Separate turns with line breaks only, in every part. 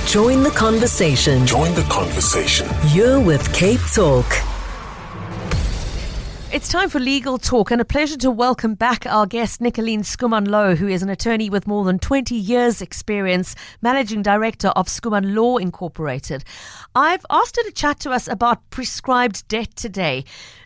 Join the conversation.
Join the conversation.
You're with CapeTalk.
It's time for Legal Talk, and a pleasure to welcome back our guest, Nicolene Schoeman-Louw, who is an attorney with more than 20 years' experience, Managing Director of SchoemanLaw Incorporated. I've asked her to chat to us about prescribed debt today.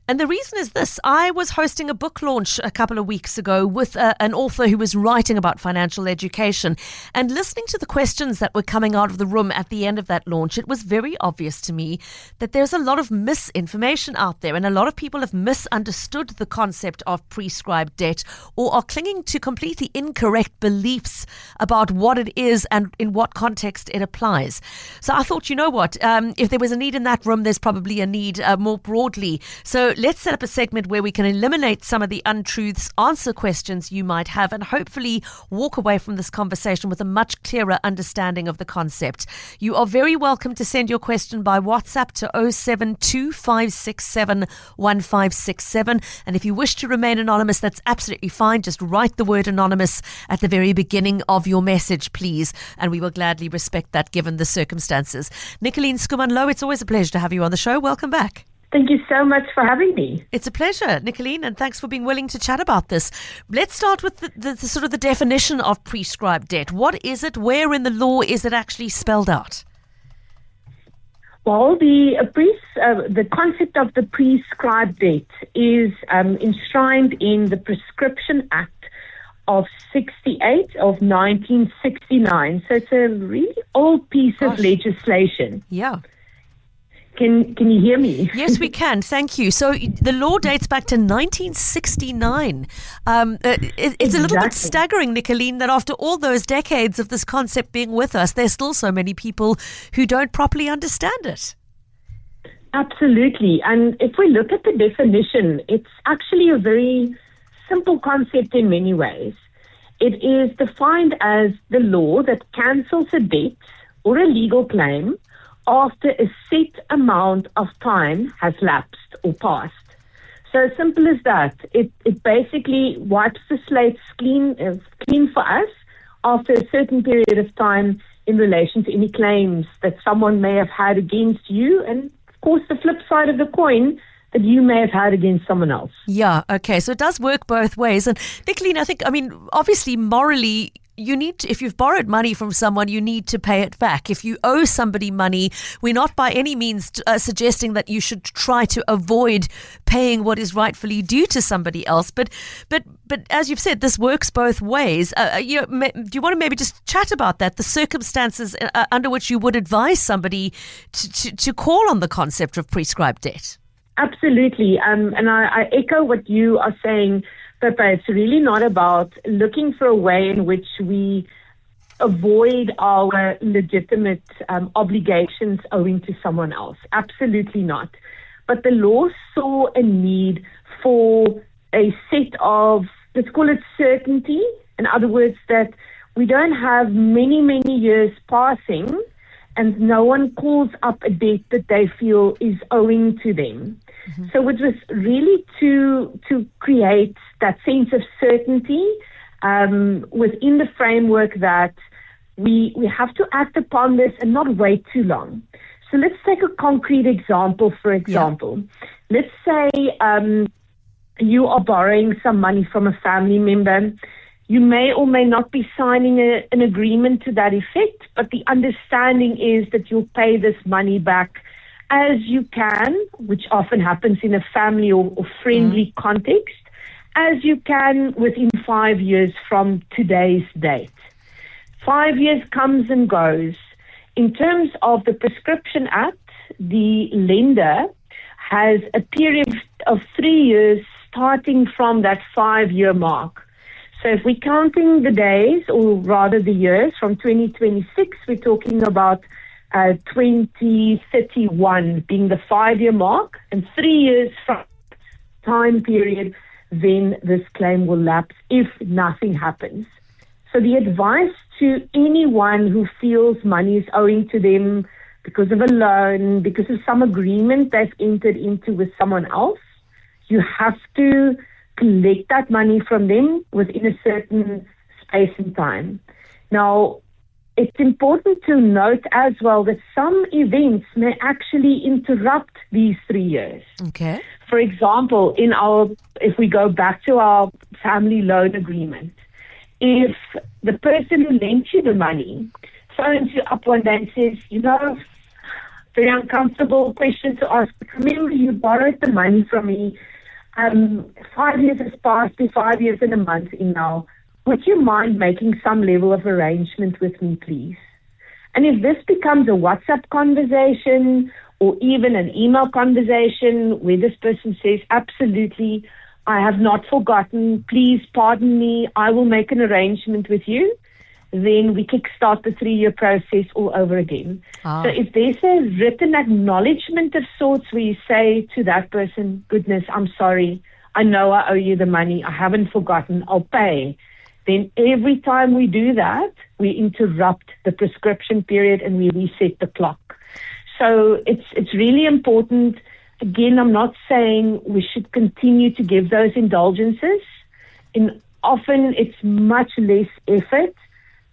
And the reason is this: I was hosting a book launch a couple of weeks ago with an author who was writing about financial education. And listening to the questions that were coming out of the room at the end of that launch, it was very obvious to me that there's a lot of misinformation out there, and a lot of people have misunderstood the concept of prescribed debt or are clinging to completely incorrect beliefs about what it is and in what context it applies. So I thought, you know what, if there was a need in that room, there's probably a need more broadly. So let's set up a segment where we can eliminate some of the untruths, answer questions you might have, and hopefully walk away from this conversation with a much clearer understanding of the concept. You are very welcome to send your question by WhatsApp to 072-567-1567. And if you wish to remain anonymous, that's absolutely fine. Just write the word anonymous at the very beginning of your message, please. And we will gladly respect that given the circumstances. Nicolene Schoeman-Louw, it's always a pleasure to have you on the show. Welcome back.
Thank you so much for having me.
It's a pleasure, Nicolene, and thanks for being willing to chat about this. Let's start with the sort of the definition of prescribed debt. What is it? Where in the law is it actually spelled out?
Well, the concept of the prescribed debt is enshrined in the Prescription Act of 68 of 1969. So it's a really old piece of legislation.
Yeah.
Can you hear me?
Yes, we can. Thank you. So the law dates back to 1969. It's a little bit staggering, Nicolene, that after all those decades of this concept being with us, there's still so many people who don't properly understand it.
Absolutely. And if we look at the definition, it's actually a very simple concept in many ways. It is defined as the law that cancels a debt or a legal claim after a set amount of time has lapsed or passed. So as simple as that. It basically wipes the slate clean for us after a certain period of time in relation to any claims that someone may have had against you, and of course the flip side of the coin, that you may have had against someone else.
Yeah, okay. So it does work both ways. And Nicolene, obviously morally, you need to, if you've borrowed money from someone, you need to pay it back. If you owe somebody money, we're not by any means suggesting that you should try to avoid paying what is rightfully due to somebody else. But as you've said, this works both ways. Do you want to maybe just chat about that, the circumstances under which you would advise somebody to call on the concept of prescribed debt?
Absolutely. And I echo what you are saying, Pippa. It's really not about looking for a way in which we avoid our legitimate obligations owing to someone else. Absolutely not. But the law saw a need for a set of, let's call it certainty. In other words, that we don't have many, many years passing and no one calls up a debt that they feel is owing to them. Mm-hmm. So it was really to create that sense of certainty within the framework that we have to act upon this and not wait too long. So let's take a concrete example, for example. Yeah. Let's say you are borrowing some money from a family member. You may or may not be signing an agreement to that effect, but the understanding is that you'll pay this money back as you can, which often happens in a family or friendly context, as you can within 5 years from today's date. 5 years comes and goes. In terms of the Prescription Act, the lender has a period of 3 years starting from that 5-year mark. So if we're counting the days, or rather the years, from 2026, we're talking about 2031 being the 5-year mark, and 3 years from time period, then this claim will lapse if nothing happens. So the advice to anyone who feels money is owing to them because of a loan, because of some agreement they've entered into with someone else, you have to collect that money from them within a certain space and time. Now, it's important to note as well that some events may actually interrupt these 3 years.
Okay.
For example, if we go back to our family loan agreement, if the person who lent you the money phones you up one day and says, very uncomfortable question to ask, but remember you borrowed the money from me, 5 years has passed, 5 years and a month in now. Would you mind making some level of arrangement with me, please? And if this becomes a WhatsApp conversation or even an email conversation where this person says, absolutely, I have not forgotten, please pardon me, I will make an arrangement with you, then we kickstart the 3-year process all over again. So if there's a written acknowledgement of sorts where you say to that person, goodness, I'm sorry, I know I owe you the money, I haven't forgotten, I'll pay. Then every time we do that, we interrupt the prescription period and we reset the clock. So it's really important. Again, I'm not saying we should continue to give those indulgences. Often it's much less effort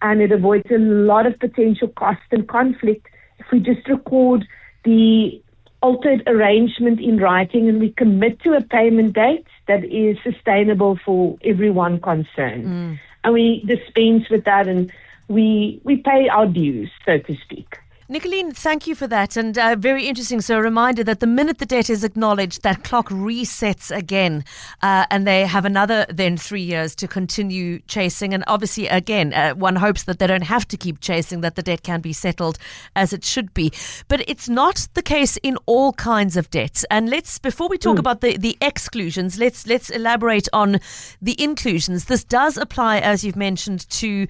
and it avoids a lot of potential cost and conflict if we just record the altered arrangement in writing and we commit to a payment date that is sustainable for everyone concerned. And we dispense with that and we pay our dues, so to speak.
Nicolene, thank you for that. And very interesting. So a reminder that the minute the debt is acknowledged, that clock resets again. And they have another then 3 years to continue chasing. And obviously, again, one hopes that they don't have to keep chasing, that the debt can be settled as it should be. But it's not the case in all kinds of debts. And before we talk about the exclusions, let's elaborate on the inclusions. This does apply, as you've mentioned, to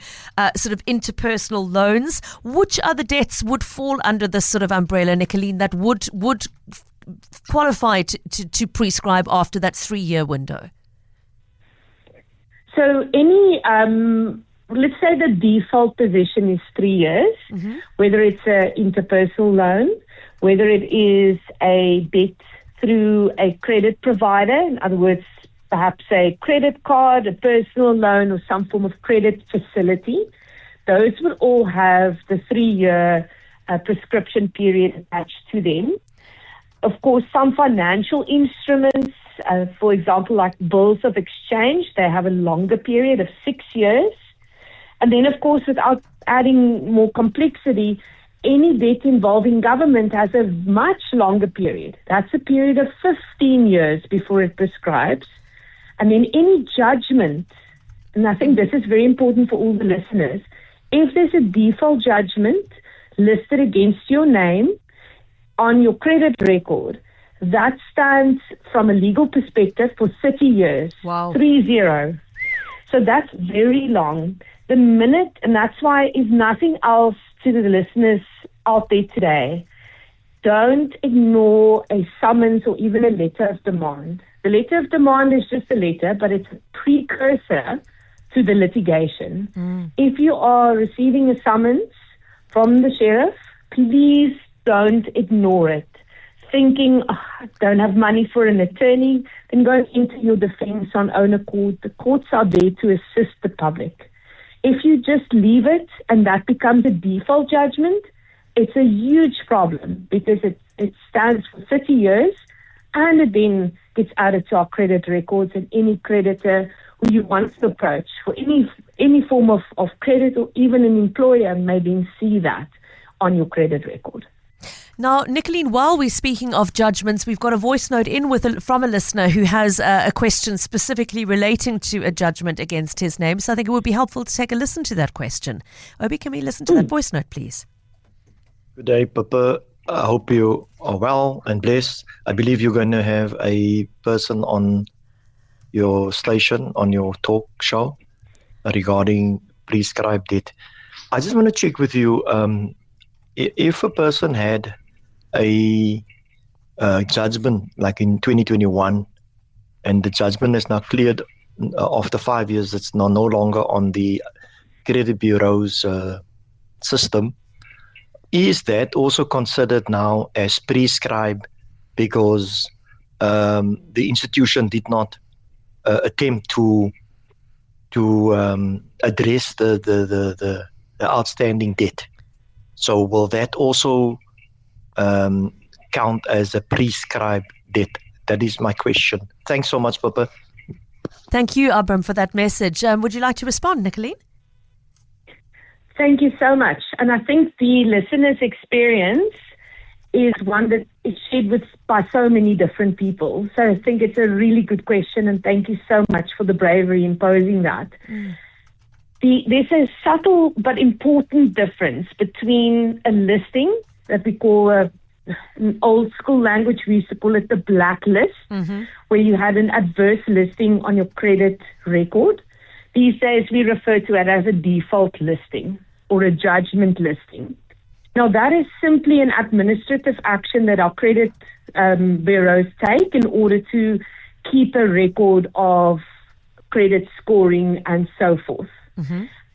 sort of interpersonal loans. Which other debts would fall under this sort of umbrella, Nicolene, that would qualify to prescribe after that 3-year window?
So any, let's say the default position is 3 years, whether it's an interpersonal loan, whether it is a debt through a credit provider, in other words, perhaps a credit card, a personal loan, or some form of credit facility. Those will all have the 3-year prescription period attached to them. Of course, some financial instruments, for example, like bills of exchange, they have a longer period of 6 years. And then, of course, without adding more complexity, any debt involving government has a much longer period. That's a period of 15 years before it prescribes. And then any judgment, and I think this is very important for all the listeners, if there's a default judgment listed against your name on your credit record, that stands from a legal perspective for 30 years.
Wow.
30. So that's very long. The minute, and that's why if nothing else to the listeners out there today, don't ignore a summons or even a letter of demand. The letter of demand is just a letter, but it's a precursor to the litigation. If you are receiving a summons from the sheriff, please don't ignore it. Thinking, I don't have money for an attorney, then go into your defense on own accord. The courts are there to assist the public. If you just leave it and that becomes a default judgment, it's a huge problem because it stands for 30 years and it then gets added to our credit records, and any creditor who you want to approach for any form of credit or even an employer may then see that on your credit record.
Now, Nicolene, while we're speaking of judgments, we've got a voice note in from a listener who has a question specifically relating to a judgment against his name. So I think it would be helpful to take a listen to that question. Obi, can we listen to that voice note, please?
Good day, Pippa. I hope you are well and blessed. I believe you're going to have a person on your station, on your talk show, regarding prescribed debt. I just want to check with you, if a person had a judgment like in 2021 and the judgment is now cleared after 5 years, it's now no longer on the credit bureau's system, is that also considered now as prescribed because the institution did not attempt to address the the outstanding debt. So will that also count as a prescribed debt? That is my question. Thanks so much, Pippa.
Thank you, Abram, for that message. Would you like to respond, Nicolene?
Thank you so much. And I think the listener's experience is one that is shared by so many different people. So I think it's a really good question, and thank you so much for the bravery in posing that. There's a subtle but important difference between a listing that we call in old school language, we used to call it the blacklist, where you had an adverse listing on your credit record. These days we refer to it as a default listing or a judgment listing. Now, that is simply an administrative action that our credit bureaus take in order to keep a record of credit scoring and so forth.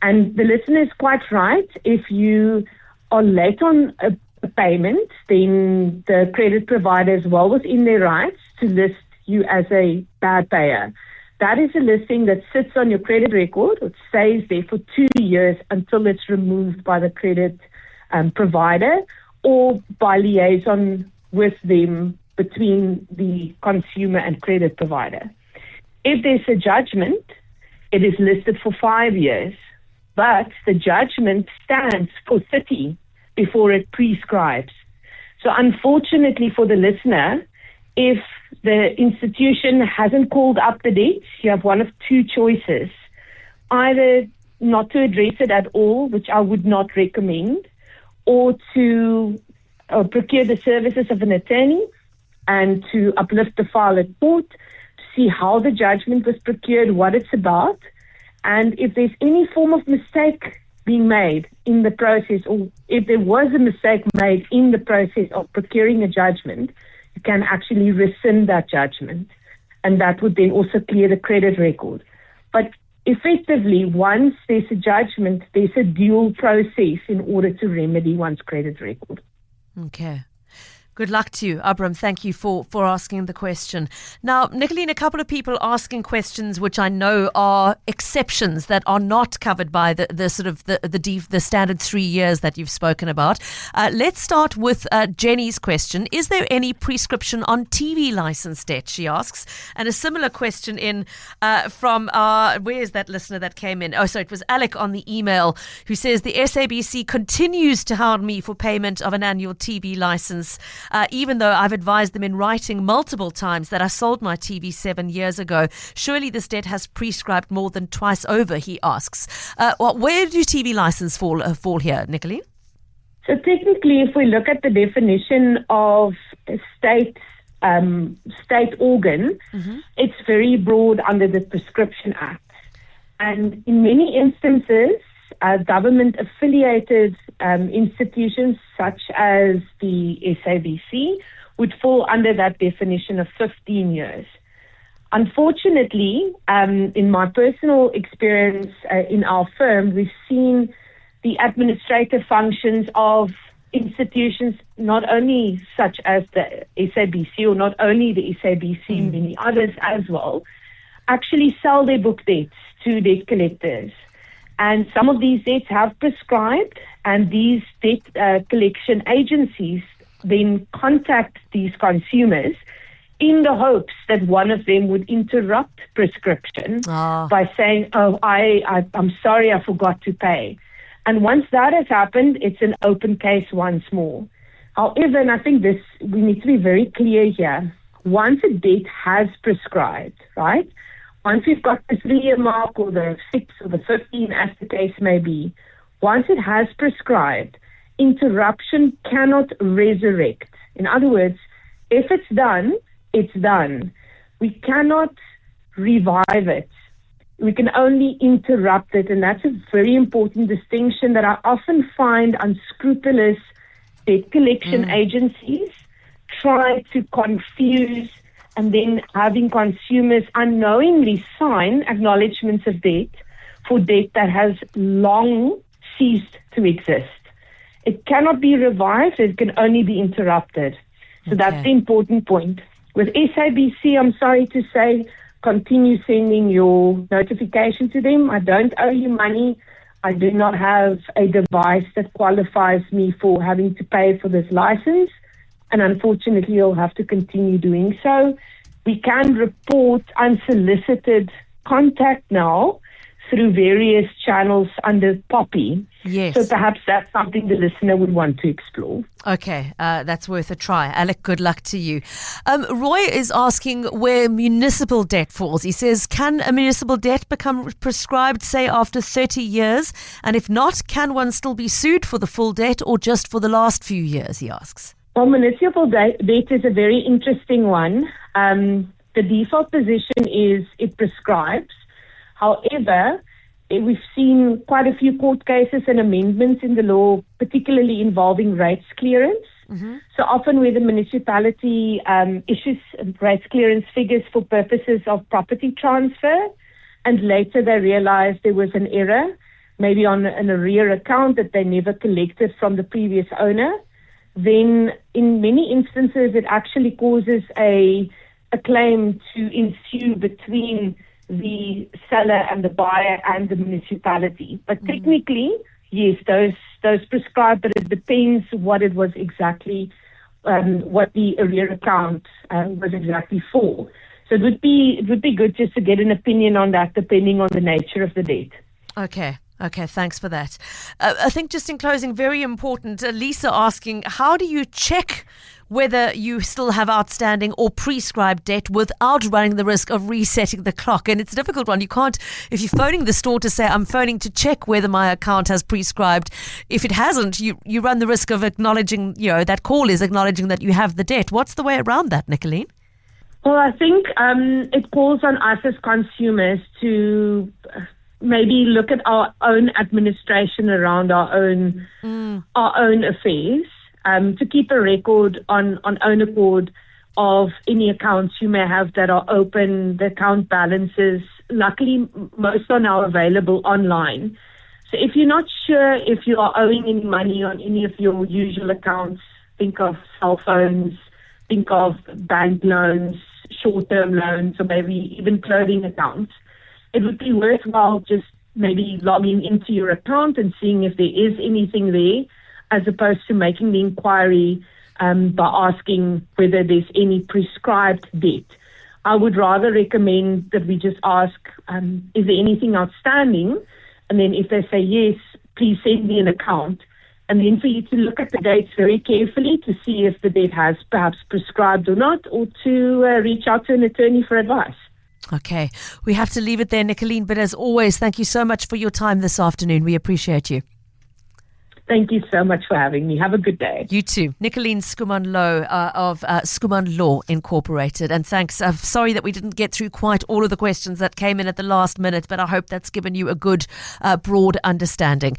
And the listener is quite right. If you are late on a payment, then the credit provider is well within their rights to list you as a bad payer. That is a listing that sits on your credit record. It stays there for 2 years until it's removed by the credit provider or by liaison with them between the consumer and credit provider. If there's a judgment, it is listed for 5 years, but the judgment stands for 30 before it prescribes. So unfortunately for the listener, if the institution hasn't called up the dates, you have one of two choices. Either not to address it at all, which I would not recommend, or to procure the services of an attorney and to uplift the file at court to see how the judgment was procured, what it's about, and if there's any form of mistake being made in the process, or if there was a mistake made in the process of procuring a judgment, you can actually rescind that judgment, and that would then also clear the credit record. But effectively, once there's a judgment, there's a dual process in order to remedy one's credit record.
Okay. Good luck to you, Abram. Thank you for asking the question. Now, Nicolene, a couple of people asking questions which I know are exceptions that are not covered by the sort of the standard 3 years that you've spoken about. Let's start with Jenny's question. Is there any prescription on TV license debt, she asks? And a similar question from where is that listener that came in? Oh, so it was Alec on the email who says the SABC continues to hound me for payment of an annual TV license. Even though I've advised them in writing multiple times that I sold my TV 7 years ago. Surely this debt has prescribed more than twice over, he asks. Where do TV license fall here, Nicolene?
So technically, if we look at the definition of a state organ, it's very broad under the Prescription Act. And in many instances, government-affiliated institutions such as the SABC would fall under that definition of 15 years. Unfortunately, in my personal experience in our firm, we've seen the administrative functions of institutions, not only such as the SABC or not only the SABC, many others as well, actually sell their book debts to debt collectors. And some of these debts have prescribed, and these debt collection agencies then contact these consumers in the hopes that one of them would interrupt prescription by saying, I'm sorry, I forgot to pay. And once that has happened, it's an open case once more. However, and I think we need to be very clear here, once a debt has prescribed, right? Once we've got the 3-year mark or the 6 or the 15, as the case may be, once it has prescribed, interruption cannot resurrect. In other words, if it's done, it's done. We cannot revive it. We can only interrupt it, and that's a very important distinction that I often find unscrupulous debt collection agencies try to confuse, and then having consumers unknowingly sign acknowledgements of debt for debt that has long ceased to exist. It cannot be revived, it can only be interrupted. So that's the important point. With SABC, I'm sorry to say, continue sending your notification to them. I don't owe you money. I do not have a device that qualifies me for having to pay for this license, and unfortunately you'll have to continue doing so. We can report unsolicited contact now through various channels under POPI.
Yes.
So perhaps that's something the listener would want to explore.
Okay, that's worth a try. Alec, good luck to you. Roy is asking where municipal debt falls. He says, can a municipal debt become prescribed, say, after 30 years? And if not, can one still be sued for the full debt or just for the last few years, he asks.
Well, municipal debt is a very interesting one. The default position is it prescribes. However, we've seen quite a few court cases and amendments in the law, particularly involving rates clearance. Mm-hmm. So often where the municipality issues rates clearance figures for purposes of property transfer, and later they realize there was an error, maybe on an arrear account that they never collected from the previous owner, then in many instances it actually causes a claim to ensue between the seller and the buyer and the municipality. But technically, yes, those prescribe, but it depends what it was exactly, what the arrear account was exactly for. So it would be good just to get an opinion on that, depending on the nature of the debt.
Okay, thanks for that. I think just in closing, very important, Lisa asking, how do you check whether you still have outstanding or prescribed debt without running the risk of resetting the clock? And it's a difficult one. You can't, if you're phoning the store to say, I'm phoning to check whether my account has prescribed, if it hasn't, you run the risk of acknowledging, that call is acknowledging that you have the debt. What's the way around that, Nicolene?
Well, I think it calls on us as consumers to maybe look at our own administration around our own affairs. To keep a record on own accord of any accounts you may have that are open, the account balances. Luckily, most are now available online. So if you're not sure if you are owing any money on any of your usual accounts, think of cell phones, think of bank loans, short-term loans, or maybe even clothing accounts, it would be worthwhile just maybe logging into your account and seeing if there is anything there, as opposed to making the inquiry by asking whether there's any prescribed debt. I would rather recommend that we just ask, is there anything outstanding? And then if they say yes, please send me an account. And then for you to look at the dates very carefully to see if the debt has perhaps prescribed or not, or to reach out to an attorney for advice.
Okay, we have to leave it there, Nicolene. But as always, thank you so much for your time this afternoon. We appreciate you.
Thank you so much for having me. Have a good day.
You too. Nicolene Schoeman-Louw of SchoemanLaw Incorporated. And thanks. I'm sorry that we didn't get through quite all of the questions that came in at the last minute, but I hope that's given you a good, broad understanding.